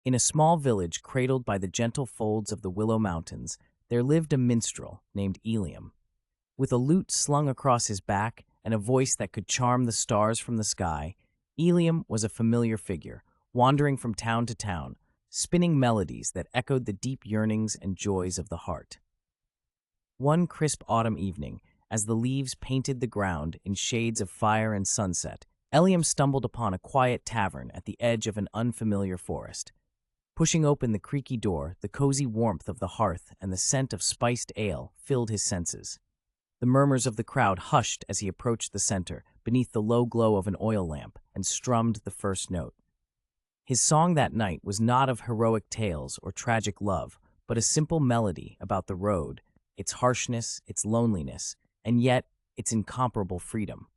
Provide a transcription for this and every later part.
In a small village cradled by the gentle folds of the Willow Mountains, there lived a minstrel named Eliam. With a lute slung across his back and a voice that could charm the stars from the sky, Eliam was a familiar figure, wandering from town to town, spinning melodies that echoed the deep yearnings and joys of the heart. One crisp autumn evening, as the leaves painted the ground in shades of fire and sunset, Eliam stumbled upon a quiet tavern at the edge of an unfamiliar forest. Pushing open the creaky door, the cozy warmth of the hearth and the scent of spiced ale filled his senses. The murmurs of the crowd hushed as he approached the center, beneath the low glow of an oil lamp, and strummed the first note. His song that night was not of heroic tales or tragic love, but a simple melody about the road, its harshness, its loneliness, and yet its incomparable freedom.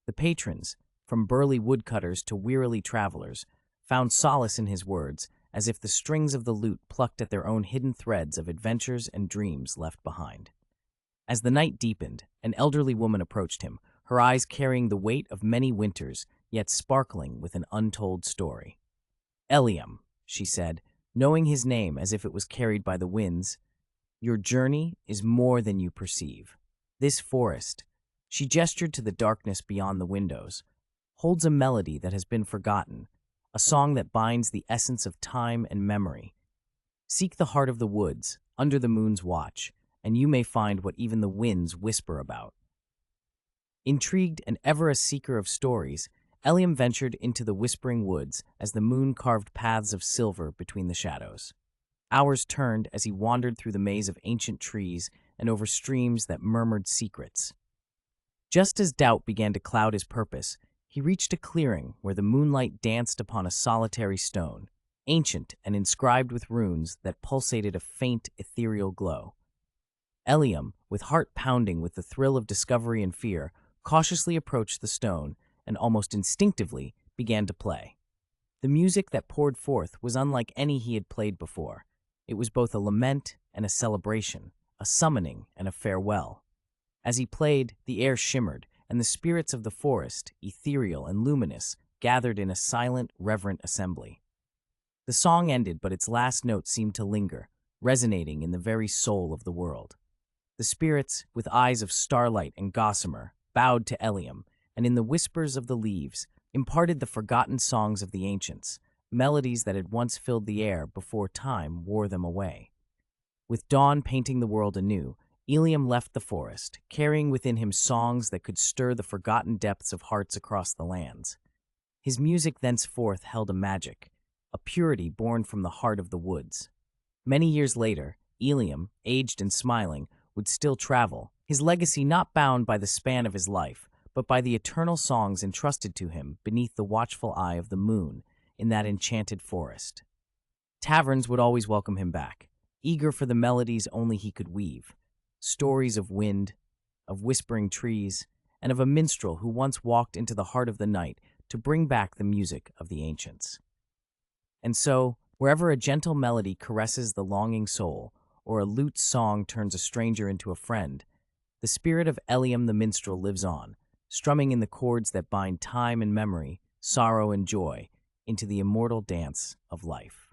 The patrons, from burly woodcutters to wearily travelers, found solace in his words, as if the strings of the lute plucked at their own hidden threads of adventures and dreams left behind. As the night deepened, an elderly woman approached him, her eyes carrying the weight of many winters, yet sparkling with an untold story. "Eliam," she said, knowing his name as if it was carried by the winds, "your journey is more than you perceive. This forest," she gestured to the darkness beyond the windows, "holds a melody that has been forgotten, a song that binds the essence of time and memory. Seek the heart of the woods, under the moon's watch, and you may find what even the winds whisper about." Intrigued and ever a seeker of stories, Eliam ventured into the whispering woods as the moon carved paths of silver between the shadows. Hours turned as he wandered through the maze of ancient trees and over streams that murmured secrets. Just as doubt began to cloud his purpose, he reached a clearing where the moonlight danced upon a solitary stone, ancient and inscribed with runes that pulsated a faint, ethereal glow. Eliam, with heart pounding with the thrill of discovery and fear, cautiously approached the stone and almost instinctively began to play. The music that poured forth was unlike any he had played before. It was both a lament and a celebration, a summoning and a farewell. As he played, the air shimmered, and the spirits of the forest, ethereal and luminous, gathered in a silent, reverent assembly. The song ended, but its last note seemed to linger, resonating in the very soul of the world. The spirits, with eyes of starlight and gossamer, bowed to Eliam, and in the whispers of the leaves, imparted the forgotten songs of the ancients, melodies that had once filled the air before time wore them away. With dawn painting the world anew, Eliam left the forest, carrying within him songs that could stir the forgotten depths of hearts across the lands. His music thenceforth held a magic, a purity born from the heart of the woods. Many years later, Eliam, aged and smiling, would still travel, his legacy not bound by the span of his life, but by the eternal songs entrusted to him beneath the watchful eye of the moon in that enchanted forest. Taverns would always welcome him back, eager for the melodies only he could weave, stories of wind, of whispering trees, and of a minstrel who once walked into the heart of the night to bring back the music of the ancients. And so, wherever a gentle melody caresses the longing soul, or a lute's song turns a stranger into a friend, the spirit of Eliam the minstrel lives on, strumming in the chords that bind time and memory, sorrow and joy, into the immortal dance of life.